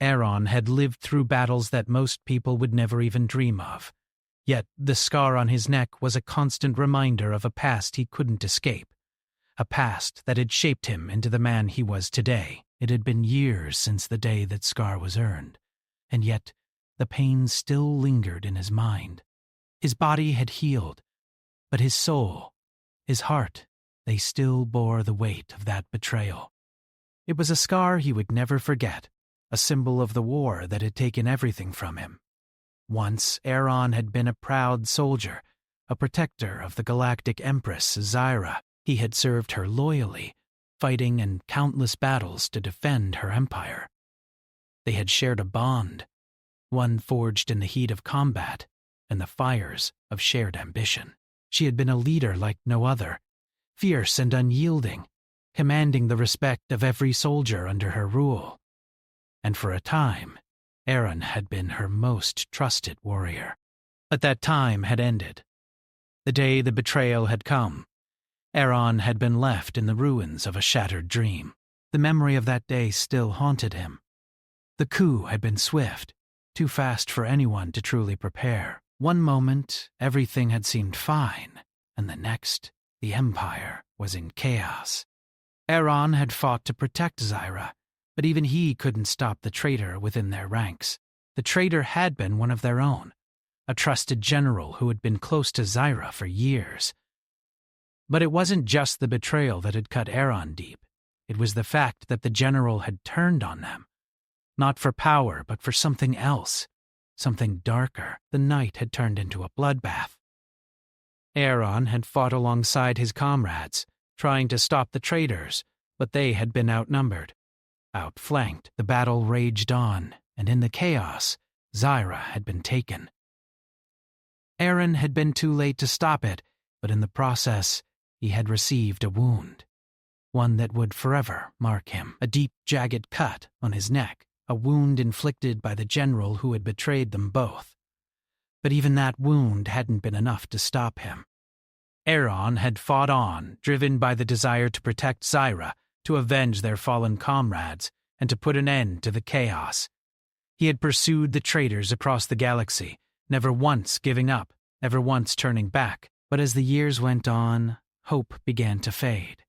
Aaron had lived through battles that most people would never even dream of. Yet the scar on his neck was a constant reminder of a past he couldn't escape. A past that had shaped him into the man he was today. It had been years since the day that scar was earned, and yet the pain still lingered in his mind. His body had healed, but his soul, his heart, they still bore the weight of that betrayal. It was a scar he would never forget, a symbol of the war that had taken everything from him. Once, Aaron had been a proud soldier, a protector of the galactic empress, Zyra. He had served her loyally, fighting in countless battles to defend her empire. They had shared a bond, one forged in the heat of combat and the fires of shared ambition. She had been a leader like no other, fierce and unyielding, commanding the respect of every soldier under her rule. And for a time, Aaron had been her most trusted warrior. But that time had ended. The day the betrayal had come, Aaron had been left in the ruins of a shattered dream. The memory of that day still haunted him. The coup had been swift, too fast for anyone to truly prepare. One moment, everything had seemed fine, and the next, the Empire was in chaos. Aaron had fought to protect Zyra, but even he couldn't stop the traitor within their ranks. The traitor had been one of their own, a trusted general who had been close to Zyra for years. But it wasn't just the betrayal that had cut Aaron deep. It was the fact that the general had turned on them. Not for power, but for something else. Something darker. The night had turned into a bloodbath. Aaron had fought alongside his comrades, trying to stop the traitors, but they had been outnumbered. Outflanked, the battle raged on, and in the chaos, Zyra had been taken. Aaron had been too late to stop it, but in the process, he had received a wound. One that would forever mark him. A deep, jagged cut on his neck, a wound inflicted by the general who had betrayed them both. But even that wound hadn't been enough to stop him. Aaron had fought on, driven by the desire to protect Zyra, to avenge their fallen comrades, and to put an end to the chaos. He had pursued the traitors across the galaxy, never once giving up, never once turning back. But as the years went on, hope began to fade.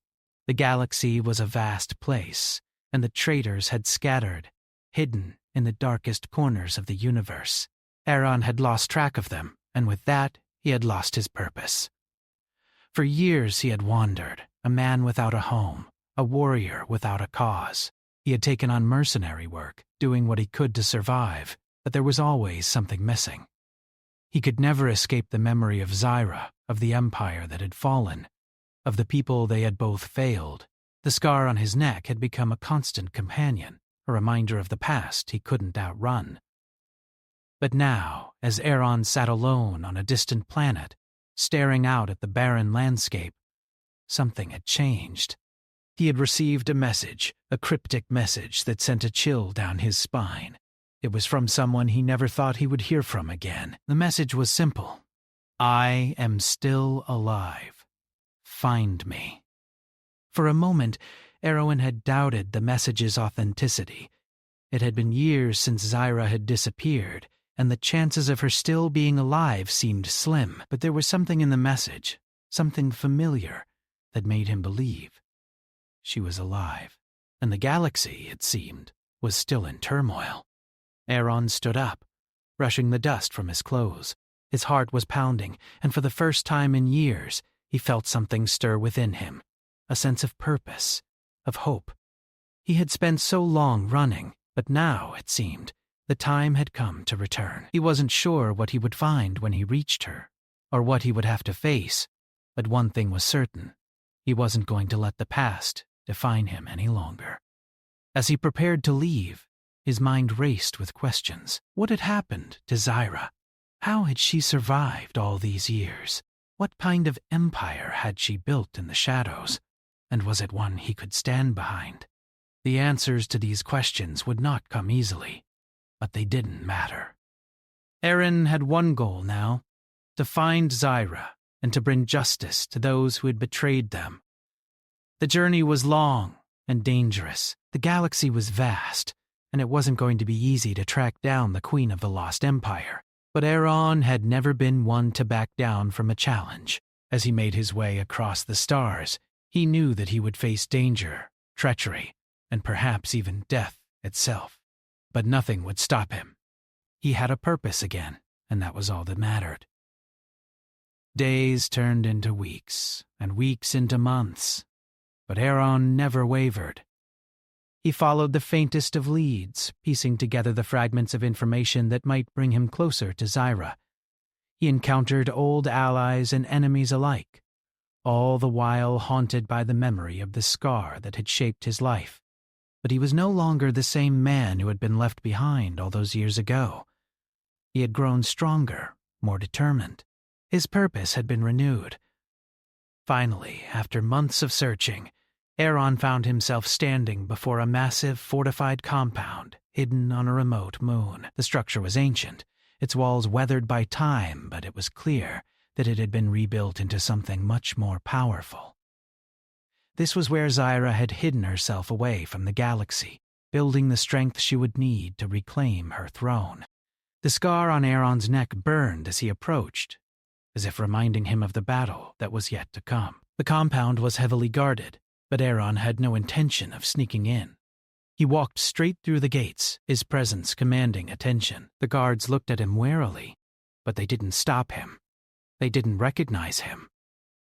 The galaxy was a vast place, and the traitors had scattered, hidden in the darkest corners of the universe. Aaron had lost track of them, and with that, he had lost his purpose. For years he had wandered, a man without a home, a warrior without a cause. He had taken on mercenary work, doing what he could to survive, but there was always something missing. He could never escape the memory of Zyra, of the empire that had fallen, of the people they had both failed. The scar on his neck had become a constant companion, a reminder of the past he couldn't outrun. But now, as Aaron sat alone on a distant planet, staring out at the barren landscape, something had changed. He had received a message, a cryptic message that sent a chill down his spine. It was from someone he never thought he would hear from again. The message was simple. I am still alive. Find me. For a moment, Aaron had doubted the message's authenticity. It had been years since Zyra had disappeared, and the chances of her still being alive seemed slim. But there was something in the message, something familiar, that made him believe. She was alive, and the galaxy, it seemed, was still in turmoil. Aaron stood up, brushing the dust from his clothes. His heart was pounding, and for the first time in years, he felt something stir within him, a sense of purpose, of hope. He had spent so long running, but now, it seemed, the time had come to return. He wasn't sure what he would find when he reached her, or what he would have to face, but one thing was certain. He wasn't going to let the past define him any longer. As he prepared to leave, his mind raced with questions. What had happened to Zyra? How had she survived all these years? What kind of empire had she built in the shadows? And was it one he could stand behind? The answers to these questions would not come easily, but they didn't matter. Aaron had one goal now, to find Zyra and to bring justice to those who had betrayed them. The journey was long and dangerous. The galaxy was vast, and it wasn't going to be easy to track down the Queen of the Lost Empire. But Aaron had never been one to back down from a challenge. As he made his way across the stars, he knew that he would face danger, treachery, and perhaps even death itself. But nothing would stop him. He had a purpose again, and that was all that mattered. Days turned into weeks, and weeks into months, but Aaron never wavered. He followed the faintest of leads, piecing together the fragments of information that might bring him closer to Zyra. He encountered old allies and enemies alike, all the while haunted by the memory of the scar that had shaped his life. But he was no longer the same man who had been left behind all those years ago. He had grown stronger, more determined. His purpose had been renewed. Finally, after months of searching, Aaron found himself standing before a massive fortified compound hidden on a remote moon. The structure was ancient, its walls weathered by time, but it was clear that it had been rebuilt into something much more powerful. This was where Zyra had hidden herself away from the galaxy, building the strength she would need to reclaim her throne. The scar on Aaron's neck burned as he approached, as if reminding him of the battle that was yet to come. The compound was heavily guarded, but Aaron had no intention of sneaking in. He walked straight through the gates, his presence commanding attention. The guards looked at him warily, but they didn't stop him. They didn't recognize him.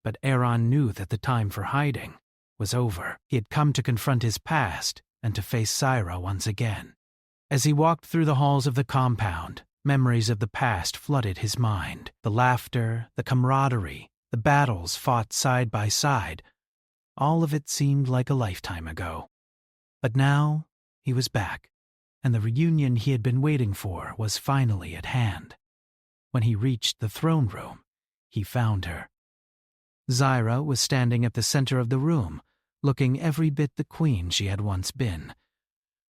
But Aaron knew that the time for hiding was over. He had come to confront his past and to face Zyra once again. As he walked through the halls of the compound, memories of the past flooded his mind. The laughter, the camaraderie, the battles fought side by side. All of it seemed like a lifetime ago. But now, he was back, and the reunion he had been waiting for was finally at hand. When he reached the throne room, he found her. Zyra was standing at the center of the room, looking every bit the queen she had once been.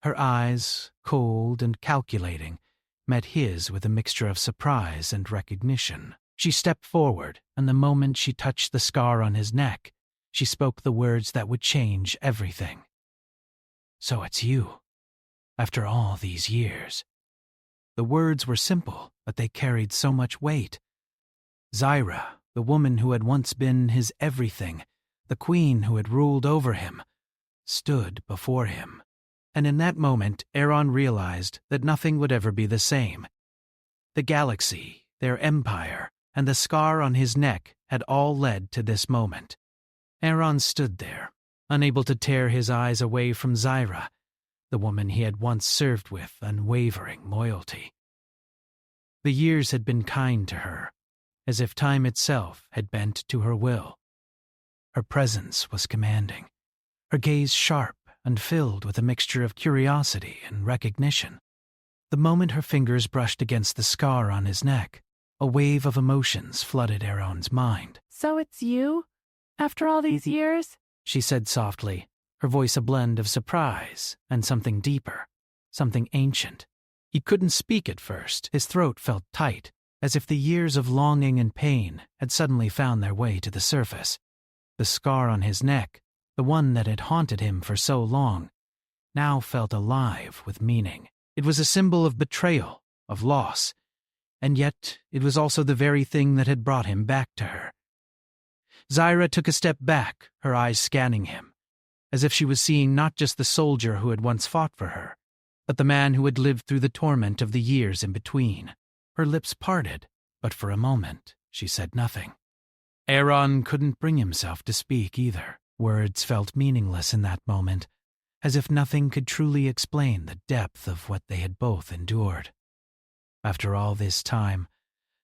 Her eyes, cold and calculating, met his with a mixture of surprise and recognition. She stepped forward, and the moment she touched the scar on his neck, she spoke the words that would change everything. "So it's you, after all these years." The words were simple, but they carried so much weight. Zyra, the woman who had once been his everything, the queen who had ruled over him, stood before him. And in that moment, Aaron realized that nothing would ever be the same. The galaxy, their empire, and the scar on his neck had all led to this moment. Aaron stood there, unable to tear his eyes away from Zyra, the woman he had once served with unwavering loyalty. The years had been kind to her, as if time itself had bent to her will. Her presence was commanding, her gaze sharp and filled with a mixture of curiosity and recognition. The moment her fingers brushed against the scar on his neck, a wave of emotions flooded Aaron's mind. "So it's you? After all these years?" she said softly, her voice a blend of surprise and something deeper, something ancient. He couldn't speak at first. His throat felt tight, as if the years of longing and pain had suddenly found their way to the surface. The scar on his neck, the one that had haunted him for so long, now felt alive with meaning. It was a symbol of betrayal, of loss, and yet it was also the very thing that had brought him back to her. Zyra took a step back, her eyes scanning him, as if she was seeing not just the soldier who had once fought for her, but the man who had lived through the torment of the years in between. Her lips parted, but for a moment she said nothing. Aaron couldn't bring himself to speak either. Words felt meaningless in that moment, as if nothing could truly explain the depth of what they had both endured. After all this time,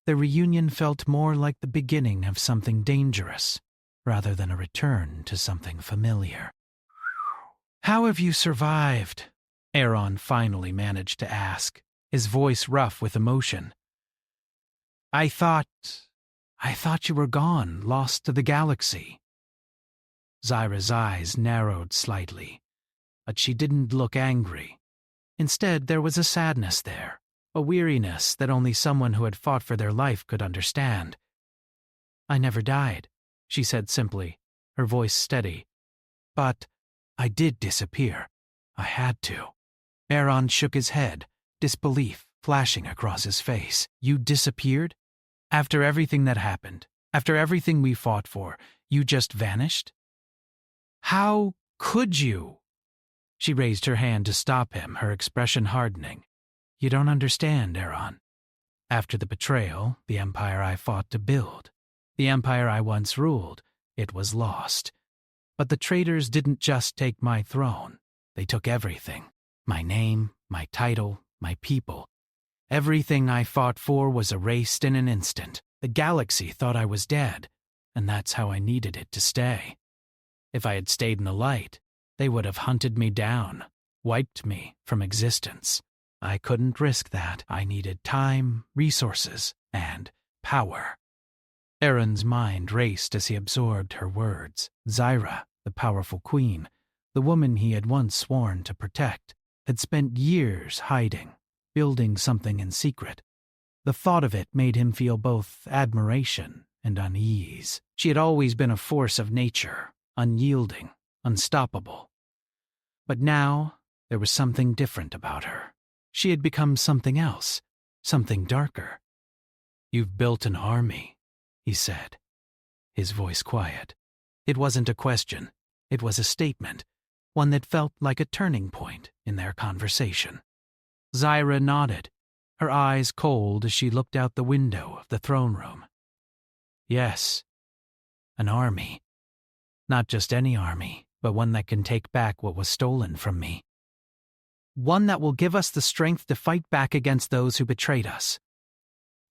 the reunion felt more like the beginning of something dangerous, rather than a return to something familiar. "How have you survived?" Aaron finally managed to ask, his voice rough with emotion. I thought you were gone, lost to the galaxy." Zyra's eyes narrowed slightly, but she didn't look angry. Instead, there was a sadness there, a weariness that only someone who had fought for their life could understand. "I never died," she said simply, her voice steady. "But I did disappear. I had to." Aaron shook his head, disbelief flashing across his face. You disappeared? After everything that happened, after everything we fought for, you just vanished? How could you? She raised her hand to stop him, her expression hardening. You don't understand, Aaron. After the betrayal, the empire I fought to build, the empire I once ruled, it was lost. But the traitors didn't just take my throne. They took everything. My name, my title, my people. Everything I fought for was erased in an instant. The galaxy thought I was dead, and that's how I needed it to stay. If I had stayed in the light, they would have hunted me down, wiped me from existence. I couldn't risk that. I needed time, resources, and power. Aaron's mind raced as he absorbed her words. Zyra, the powerful queen, the woman he had once sworn to protect, had spent years hiding, building something in secret. The thought of it made him feel both admiration and unease. She had always been a force of nature, unyielding, unstoppable. But now there was something different about her. She had become something else, something darker. You've built an army, he said, his voice quiet. It wasn't a question. It was a statement, one that felt like a turning point in their conversation. Zyra nodded, her eyes cold as she looked out the window of the throne room. Yes, an army. Not just any army, but one that can take back what was stolen from me. One that will give us the strength to fight back against those who betrayed us.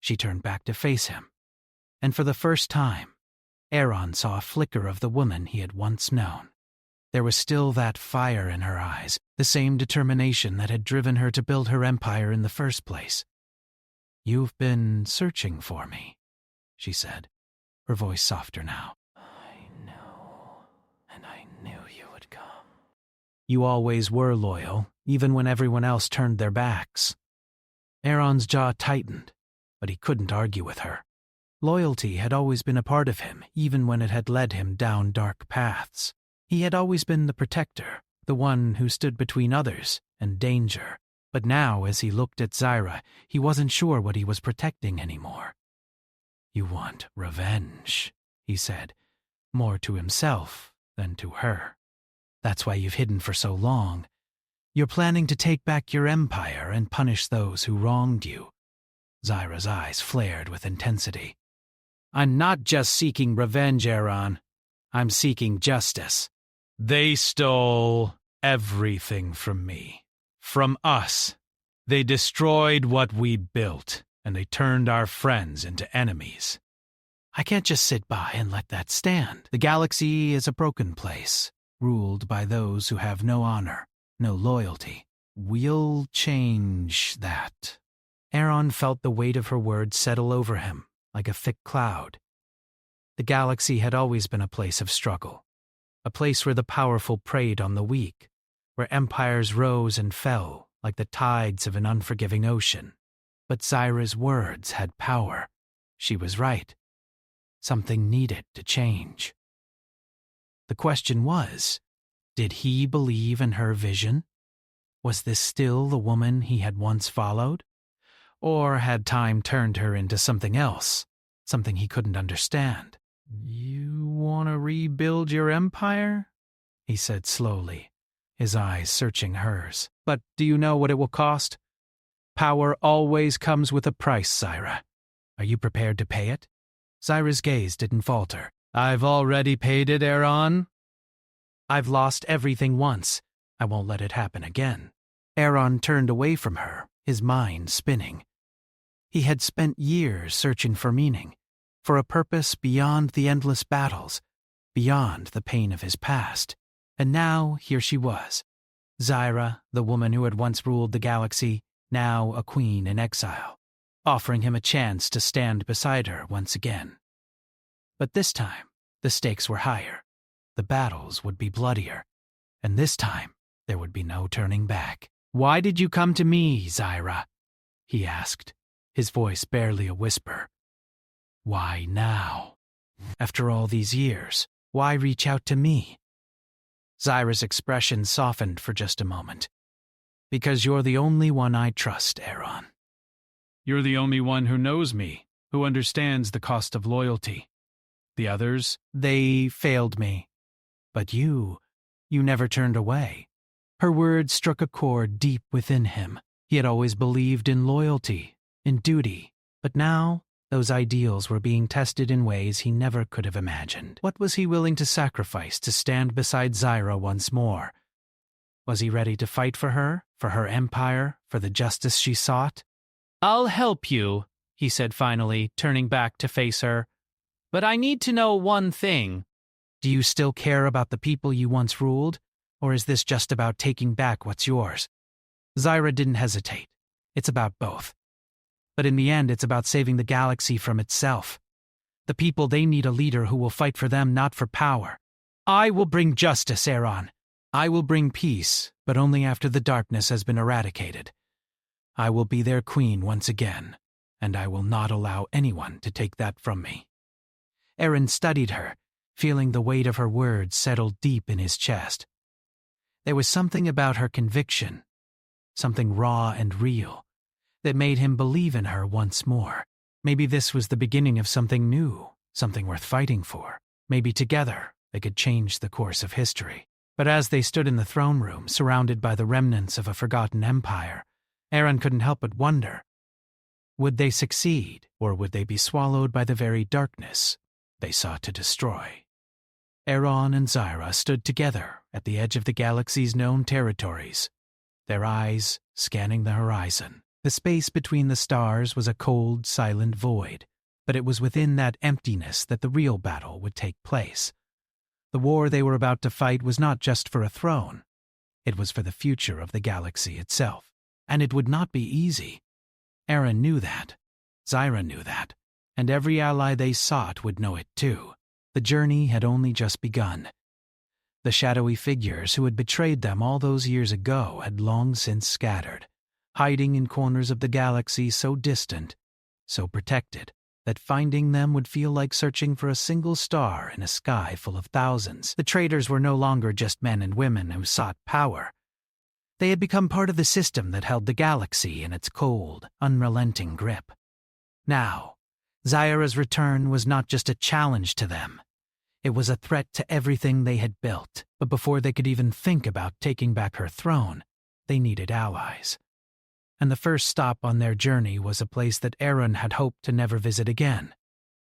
She turned back to face him, and for the first time, Aaron saw a flicker of the woman he had once known. There was still that fire in her eyes, the same determination that had driven her to build her empire in the first place. You've been searching for me, she said, her voice softer now. I know, and I knew you would come. You always were loyal, even when everyone else turned their backs. Aaron's jaw tightened, but he couldn't argue with her. Loyalty had always been a part of him, even when it had led him down dark paths. He had always been the protector, the one who stood between others and danger. But now, as he looked at Zyra, he wasn't sure what he was protecting anymore. You want revenge, he said, more to himself than to her. That's why you've hidden for so long. You're planning to take back your empire and punish those who wronged you. Zyra's eyes flared with intensity. I'm not just seeking revenge, Aaron. I'm seeking justice. They stole everything from me. From us. They destroyed what we built, and they turned our friends into enemies. I can't just sit by and let that stand. The galaxy is a broken place, ruled by those who have no honor, no loyalty. We'll change that. Aaron felt the weight of her words settle over him, like a thick cloud. The galaxy had always been a place of struggle, a place where the powerful preyed on the weak, where empires rose and fell like the tides of an unforgiving ocean. But Zyra's words had power. She was right. Something needed to change. The question was, did he believe in her vision? Was this still the woman he had once followed? Or had time turned her into something else, something he couldn't understand? You want to rebuild your empire? He said slowly, his eyes searching hers. But do you know what it will cost? Power always comes with a price, Zyra. Are you prepared to pay it? Zyra's gaze didn't falter. I've already paid it, Aaron. I've lost everything once. I won't let it happen again. Aaron turned away from her, his mind spinning. He had spent years searching for meaning, for a purpose beyond the endless battles, beyond the pain of his past. And now here she was, Zyra, the woman who had once ruled the galaxy, now a queen in exile, offering him a chance to stand beside her once again. But this time, the stakes were higher. The battles would be bloodier, and this time there would be no turning back. Why did you come to me, Zyra? He asked, his voice barely a whisper. Why now? After all these years, why reach out to me? Zyra's expression softened for just a moment. Because you're the only one I trust, Aaron. You're the only one who knows me, who understands the cost of loyalty. The others, they failed me. But you never turned away. Her words struck a chord deep within him. He had always believed in loyalty, in duty, but now those ideals were being tested in ways he never could have imagined. What was he willing to sacrifice to stand beside Zyra once more? Was he ready to fight for her empire, for the justice she sought? "I'll help you," he said finally, turning back to face her. "But I need to know one thing. Do you still care about the people you once ruled, or is this just about taking back what's yours?" Zyra didn't hesitate. It's about both. But in the end, it's about saving the galaxy from itself. The people, they need a leader who will fight for them, not for power. "I will bring justice, Aaron. I will bring peace, but only after the darkness has been eradicated. I will be their queen once again, and I will not allow anyone to take that from me." Aaron studied her, feeling the weight of her words settle deep in his chest. There was something about her conviction, something raw and real, that made him believe in her once more. Maybe this was the beginning of something new, something worth fighting for. Maybe together they could change the course of history. But as they stood in the throne room, surrounded by the remnants of a forgotten empire, Aaron couldn't help but wonder, would they succeed, or would they be swallowed by the very darkness they sought to destroy? Aaron and Zyra stood together at the edge of the galaxy's known territories, their eyes scanning the horizon. The space between the stars was a cold, silent void, but it was within that emptiness that the real battle would take place. The war they were about to fight was not just for a throne. It was for the future of the galaxy itself. And it would not be easy. Aaron knew that. Zyra knew that. And every ally they sought would know it too. The journey had only just begun. The shadowy figures who had betrayed them all those years ago had long since scattered, hiding in corners of the galaxy so distant, so protected, that finding them would feel like searching for a single star in a sky full of thousands. The traitors were no longer just men and women who sought power. They had become part of the system that held the galaxy in its cold, unrelenting grip. Now, Zyra's return was not just a challenge to them. It was a threat to everything they had built. But before they could even think about taking back her throne, they needed allies. And the first stop on their journey was a place that Aaron had hoped to never visit again,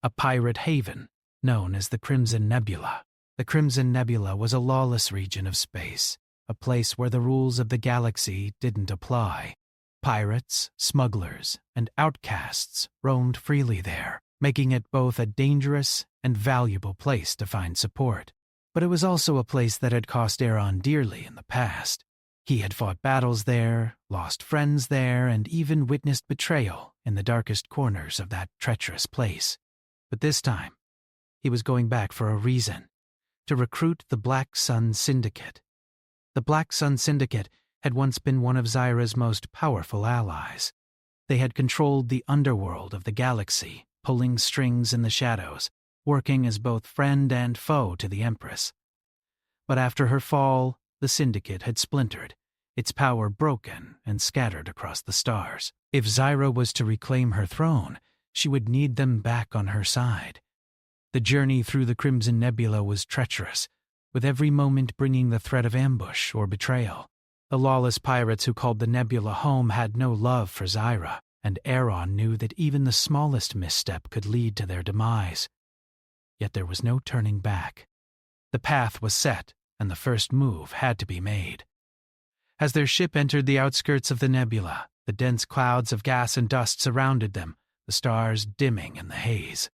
a pirate haven known as the Crimson Nebula. The Crimson Nebula was a lawless region of space, a place where the rules of the galaxy didn't apply. Pirates, smugglers, and outcasts roamed freely there, making it both a dangerous and valuable place to find support. But it was also a place that had cost Aaron dearly in the past. He had fought battles there, lost friends there, and even witnessed betrayal in the darkest corners of that treacherous place. But this time, he was going back for a reason, to recruit the Black Sun Syndicate. The Black Sun Syndicate had once been one of Zyra's most powerful allies. They had controlled the underworld of the galaxy, pulling strings in the shadows, working as both friend and foe to the Empress. But after her fall, the Syndicate had splintered, its power broken and scattered across the stars. If Zyra was to reclaim her throne, she would need them back on her side. The journey through the Crimson Nebula was treacherous, with every moment bringing the threat of ambush or betrayal. The lawless pirates who called the Nebula home had no love for Zyra, and Aaron knew that even the smallest misstep could lead to their demise. Yet there was no turning back. The path was set, and the first move had to be made. As their ship entered the outskirts of the nebula, the dense clouds of gas and dust surrounded them, the stars dimming in the haze.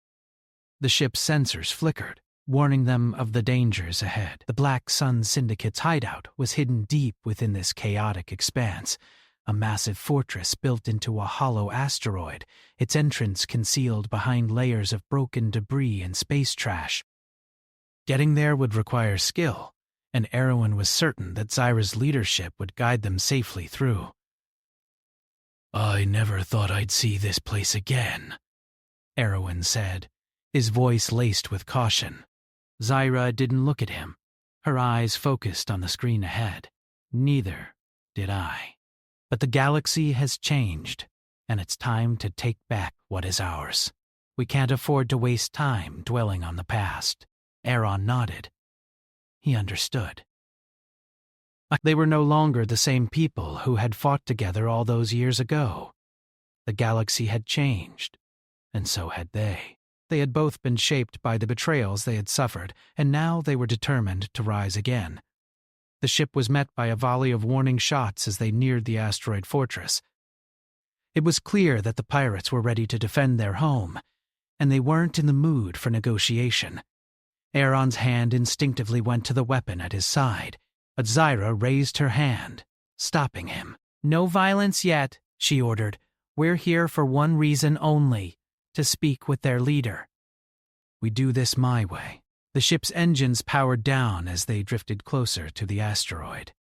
The ship's sensors flickered, warning them of the dangers ahead. The Black Sun Syndicate's hideout was hidden deep within this chaotic expanse, a massive fortress built into a hollow asteroid, its entrance concealed behind layers of broken debris and space trash. Getting there would require skill, and Erwin was certain that Zyra's leadership would guide them safely through. "I never thought I'd see this place again," Erwin said, his voice laced with caution. Zyra didn't look at him, her eyes focused on the screen ahead. Neither did I. But the galaxy has changed, and it's time to take back what is ours. We can't afford to waste time dwelling on the past. Aaron nodded. He understood. They were no longer the same people who had fought together all those years ago. The galaxy had changed, and so had they. They had both been shaped by the betrayals they had suffered, and now they were determined to rise again. The ship was met by a volley of warning shots as they neared the asteroid fortress. It was clear that the pirates were ready to defend their home, and they weren't in the mood for negotiation. Aaron's hand instinctively went to the weapon at his side, but Zyra raised her hand, stopping him. "No violence yet," she ordered. "We're here for one reason only, to speak with their leader." "We do this my way." The ship's engines powered down as they drifted closer to the asteroid.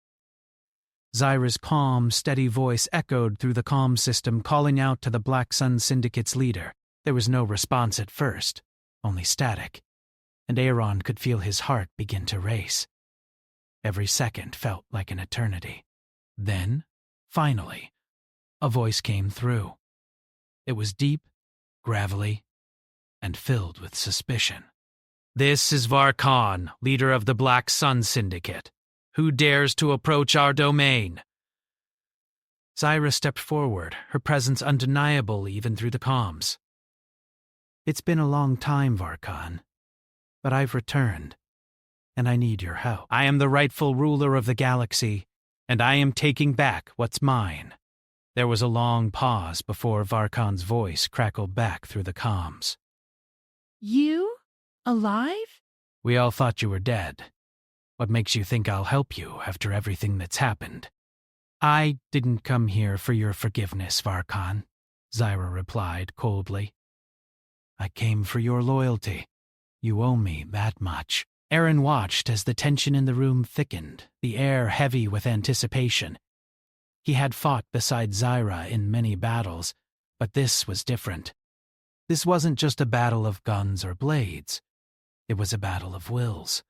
Zyra's calm, steady voice echoed through the comm system, calling out to the Black Sun Syndicate's leader. There was no response at first, only static, and Aaron could feel his heart begin to race. Every second felt like an eternity. Then, finally, a voice came through. It was deep, gravelly, and filled with suspicion. "This is Varkan, leader of the Black Sun Syndicate. Who dares to approach our domain?" Zyra stepped forward, her presence undeniable even through the comms. "It's been a long time, Varkan, but I've returned, and I need your help. I am the rightful ruler of the galaxy, and I am taking back what's mine." There was a long pause before Varkan's voice crackled back through the comms. You? Alive? "We all thought you were dead. What makes you think I'll help you after everything that's happened?" "I didn't come here for your forgiveness, Varkan," Zyra replied coldly. "I came for your loyalty. You owe me that much." Aaron watched as the tension in the room thickened, the air heavy with anticipation. He had fought beside Zyra in many battles, but this was different. This wasn't just a battle of guns or blades. It was a battle of wills.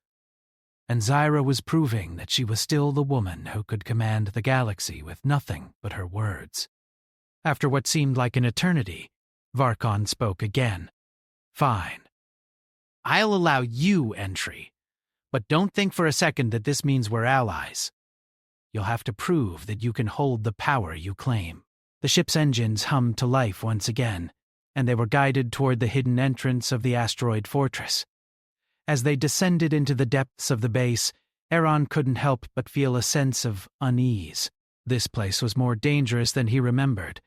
And Zyra was proving that she was still the woman who could command the galaxy with nothing but her words. After what seemed like an eternity, Varkan spoke again. "Fine. I'll allow you entry, but don't think for a second that this means we're allies. You'll have to prove that you can hold the power you claim." The ship's engines hummed to life once again, and they were guided toward the hidden entrance of the asteroid fortress. As they descended into the depths of the base, Aaron couldn't help but feel a sense of unease. This place was more dangerous than he remembered,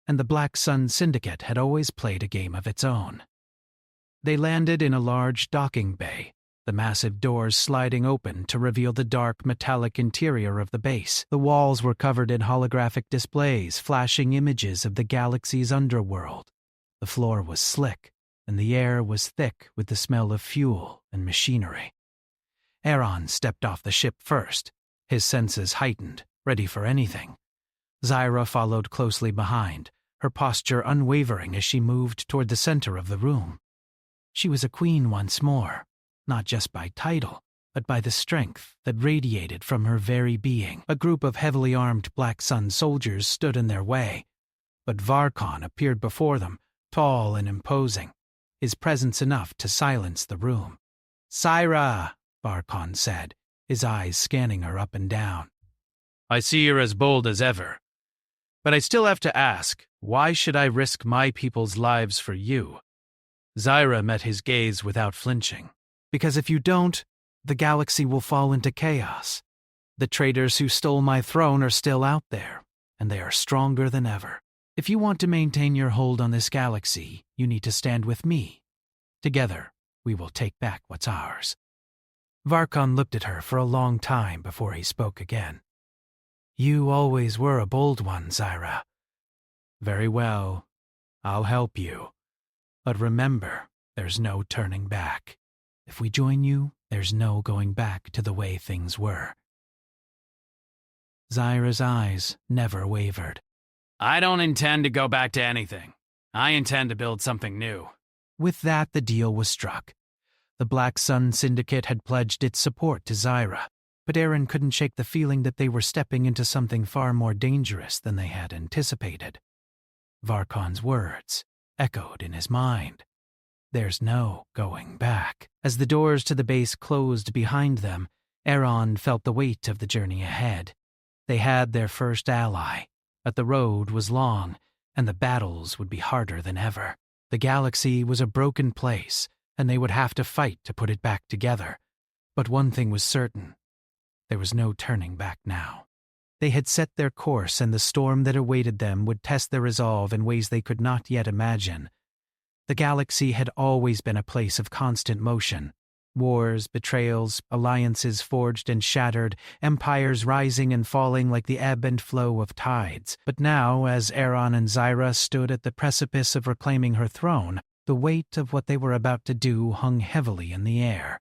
and the Black Sun Syndicate had always played a game of its own. They landed in a large docking bay, the massive doors sliding open to reveal the dark metallic interior of the base. The walls were covered in holographic displays flashing images of the galaxy's underworld. The floor was slick, and the air was thick with the smell of fuel and machinery. Aaron stepped off the ship first, his senses heightened, ready for anything. Zyra followed closely behind, her posture unwavering as she moved toward the center of the room. She was a queen once more, not just by title, but by the strength that radiated from her very being. A group of heavily armed Black Sun soldiers stood in their way, but Varkan appeared before them, tall and imposing, his presence enough to silence the room. "Zyra," Varkan said, his eyes scanning her up and down. "I see you're as bold as ever. But I still have to ask, why should I risk my people's lives for you?" Zyra met his gaze without flinching. "Because if you don't, the galaxy will fall into chaos. The traitors who stole my throne are still out there, and they are stronger than ever. If you want to maintain your hold on this galaxy, you need to stand with me. Together, we will take back what's ours." Varkan looked at her for a long time before he spoke again. "You always were a bold one, Zyra. Very well, I'll help you. But remember, there's no turning back. If we join you, there's no going back to the way things were." Zyra's eyes never wavered. "I don't intend to go back to anything. I intend to build something new." With that, the deal was struck. The Black Sun Syndicate had pledged its support to Zyra. but Aaron couldn't shake the feeling that they were stepping into something far more dangerous than they had anticipated. Varkon's words echoed in his mind. There's no going back. As the doors to the base closed behind them, Aaron felt the weight of the journey ahead. They had their first ally, but the road was long, and the battles would be harder than ever. The galaxy was a broken place, and they would have to fight to put it back together. But one thing was certain. There was no turning back now. They had set their course, and the storm that awaited them would test their resolve in ways they could not yet imagine. The galaxy had always been a place of constant motion. Wars, betrayals, alliances forged and shattered, empires rising and falling like the ebb and flow of tides. But now, as Aaron and Zyra stood at the precipice of reclaiming her throne, the weight of what they were about to do hung heavily in the air.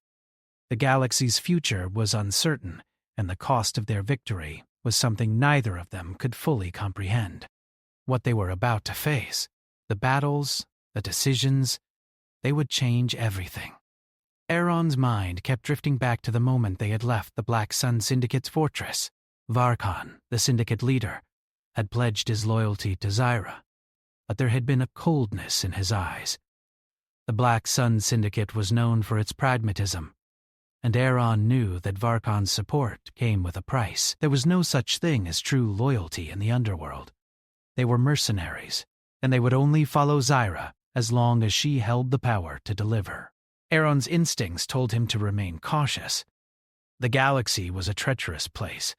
The galaxy's future was uncertain, and the cost of their victory was something neither of them could fully comprehend. What they were about to face, the battles, the decisions, they would change everything. Aaron's mind kept drifting back to the moment they had left the Black Sun Syndicate's fortress. Varkon, the syndicate leader, had pledged his loyalty to Zyra, but there had been a coldness in his eyes. The Black Sun Syndicate was known for its pragmatism, and Aaron knew that Varkon's support came with a price. There was no such thing as true loyalty in the underworld. They were mercenaries, and they would only follow Zyra as long as she held the power to deliver. Aaron's instincts told him to remain cautious. The galaxy was a treacherous place,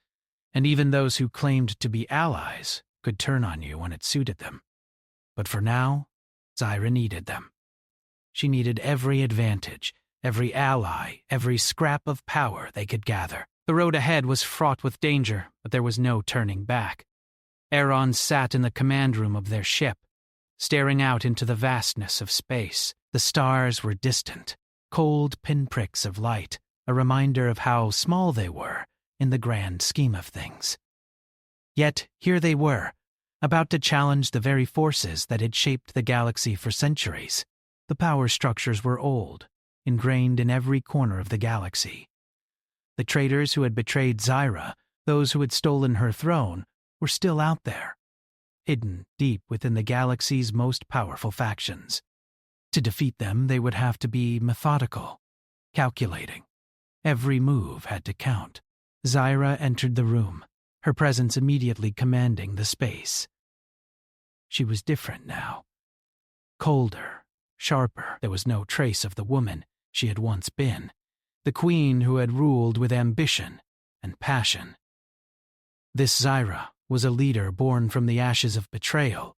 and even those who claimed to be allies could turn on you when it suited them. But for now, Zyra needed them. She needed every advantage, every ally, every scrap of power they could gather. The road ahead was fraught with danger, but there was no turning back. Aaron sat in the command room of their ship, staring out into the vastness of space. The stars were distant, cold pinpricks of light, a reminder of how small they were in the grand scheme of things. Yet here they were, about to challenge the very forces that had shaped the galaxy for centuries. The power structures were old, ingrained in every corner of the galaxy. The traitors who had betrayed Zyra, those who had stolen her throne, were still out there, hidden deep within the galaxy's most powerful factions. To defeat them, they would have to be methodical, calculating. Every move had to count. Zyra entered the room, her presence immediately commanding the space. She was different now. Colder, sharper. There was no trace of the woman she had once been, the queen who had ruled with ambition and passion. This Zyra was a leader born from the ashes of betrayal,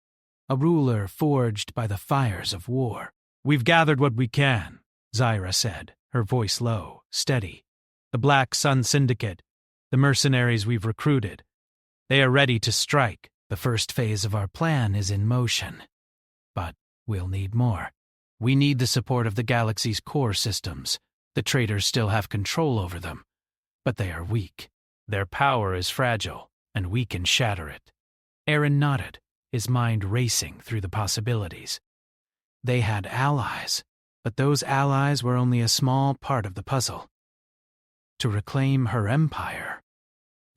a ruler forged by the fires of war. "We've gathered what we can," Zyra said, her voice low, steady. "The Black Sun Syndicate, the mercenaries we've recruited, they are ready to strike. The first phase of our plan is in motion, but we'll need more. We need the support of the galaxy's core systems. The traitors still have control over them, but they are weak. Their power is fragile, and we can shatter it." Aaron nodded, his mind racing through the possibilities. They had allies, but those allies were only a small part of the puzzle. To reclaim her empire,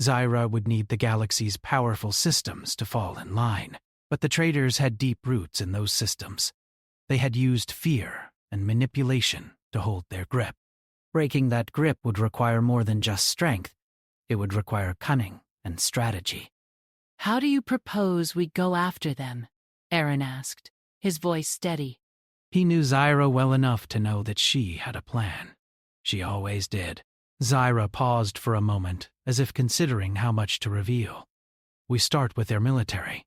Zyra would need the galaxy's powerful systems to fall in line. But the traitors had deep roots in those systems. They had used fear and manipulation to hold their grip. Breaking that grip would require more than just strength. It would require cunning and strategy. How do you propose we go after them? Aaron asked, his voice steady. He knew Zyra well enough to know that she had a plan. She always did. Zyra paused for a moment, as if considering how much to reveal. "We start with their military.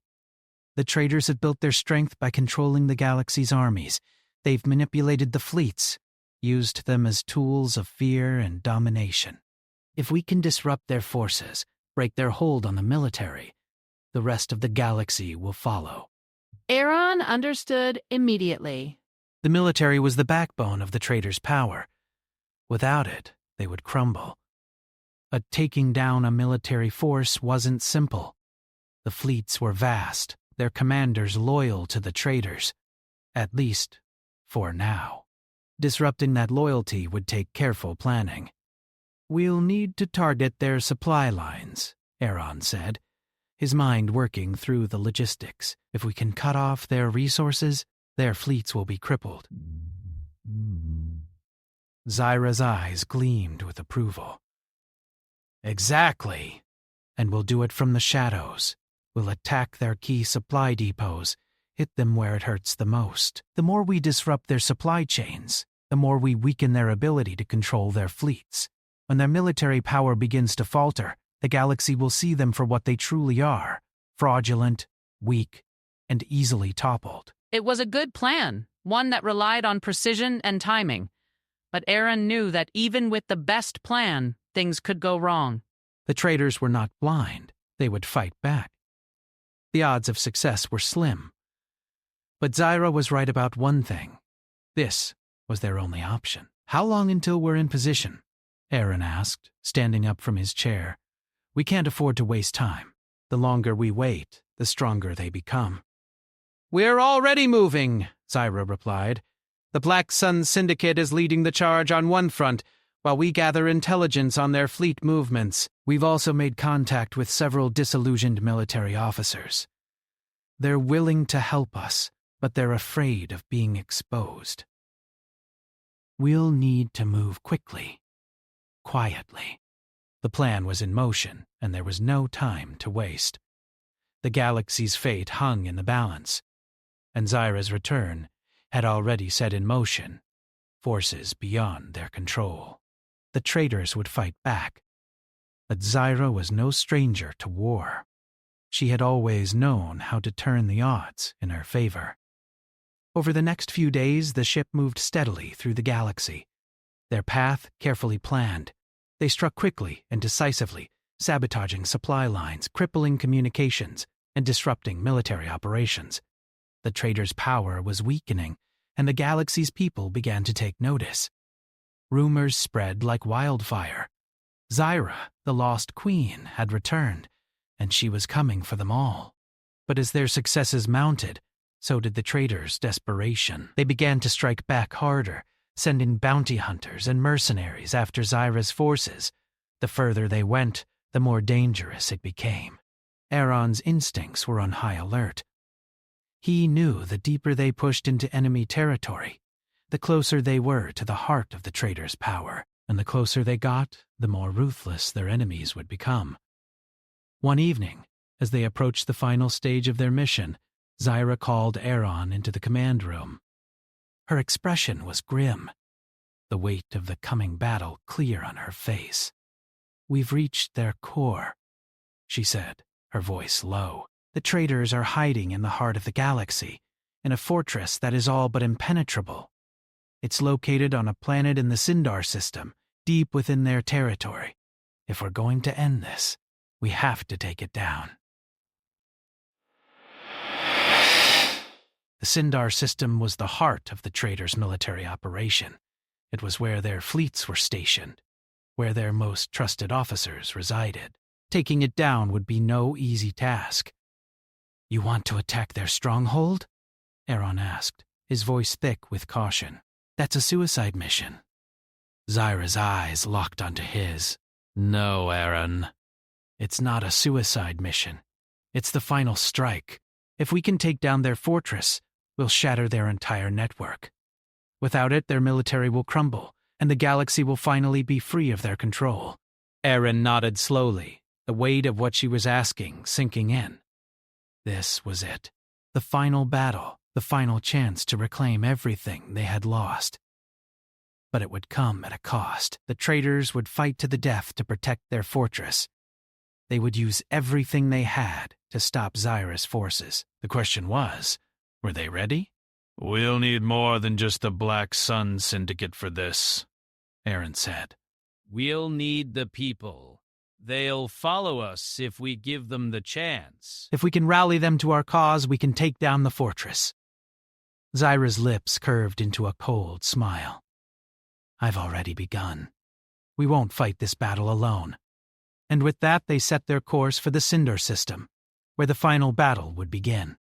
The traitors have built their strength by controlling the galaxy's armies. They've manipulated the fleets, used them as tools of fear and domination. If we can disrupt their forces, break their hold on the military, the rest of the galaxy will follow." Aaron understood immediately. The military was the backbone of the traitors' power. Without it, they would crumble. But taking down a military force wasn't simple. The fleets were vast, their commanders loyal to the traitors, at least for now. Disrupting that loyalty would take careful planning. We'll need to target their supply lines, Aaron said, his mind working through the logistics. If we can cut off their resources, their fleets will be crippled. Zyra's eyes gleamed with approval. Exactly. And we'll do it from the shadows. We'll attack their key supply depots, hit them where it hurts the most. The more we disrupt their supply chains, the more we weaken their ability to control their fleets. When their military power begins to falter, the galaxy will see them for what they truly are: fraudulent, weak, and easily toppled. It was a good plan, one that relied on precision and timing. But Aaron knew that even with the best plan, things could go wrong. The traitors were not blind. They would fight back. The odds of success were slim. But Zyra was right about one thing. This was their only option. How long until we're in position? Aaron asked, standing up from his chair. We can't afford to waste time. The longer we wait, the stronger they become. We're already moving, Zyra replied. The Black Sun Syndicate is leading the charge on one front, while we gather intelligence on their fleet movements. We've also made contact with several disillusioned military officers. They're willing to help us, but they're afraid of being exposed. We'll need to move quickly, quietly. The plan was in motion, and there was no time to waste. The galaxy's fate hung in the balance, and Zyra's return had already set in motion forces beyond their control. The traitors would fight back, but Zyra was no stranger to war. She had always known how to turn the odds in her favor. Over the next few days, the ship moved steadily through the galaxy. Their path carefully planned. They struck quickly and decisively, sabotaging supply lines, crippling communications, and disrupting military operations. The traitors' power was weakening, and the galaxy's people began to take notice. Rumors spread like wildfire. Zyra, the lost queen, had returned, and she was coming for them all. But as their successes mounted, so did the traitors' desperation. They began to strike back harder, sending bounty hunters and mercenaries after Zyra's forces. The further they went, the more dangerous it became. Aaron's instincts were on high alert. He knew the deeper they pushed into enemy territory, the closer they were to the heart of the traitors' power, and the closer they got, the more ruthless their enemies would become. One evening, as they approached the final stage of their mission, Zyra called Aaron into the command room. Her expression was grim, the weight of the coming battle clear on her face. We've reached their core, she said, her voice low. The traitors are hiding in the heart of the galaxy, in a fortress that is all but impenetrable. It's located on a planet in the Sindar system, deep within their territory. If we're going to end this, we have to take it down. The Sindar system was the heart of the traitors' military operation. It was where their fleets were stationed, where their most trusted officers resided. Taking it down would be no easy task. You want to attack their stronghold? Aaron asked, his voice thick with caution. That's a suicide mission. Zyra's eyes locked onto his. No, Aaron. It's not a suicide mission. It's the final strike. If we can take down their fortress, we'll shatter their entire network. Without it, their military will crumble, and the galaxy will finally be free of their control. Aaron nodded slowly, the weight of what she was asking sinking in. This was it. The final battle, the final chance to reclaim everything they had lost. But it would come at a cost. The traitors would fight to the death to protect their fortress. They would use everything they had to stop Zyra's forces. The question was, were they ready? We'll need more than just the Black Sun Syndicate for this, Aaron said. We'll need the people. They'll follow us if we give them the chance. If we can rally them to our cause, we can take down the fortress. Zyra's lips curved into a cold smile. I've already begun. We won't fight this battle alone. And with that, they set their course for the Cinder system, where the final battle would begin.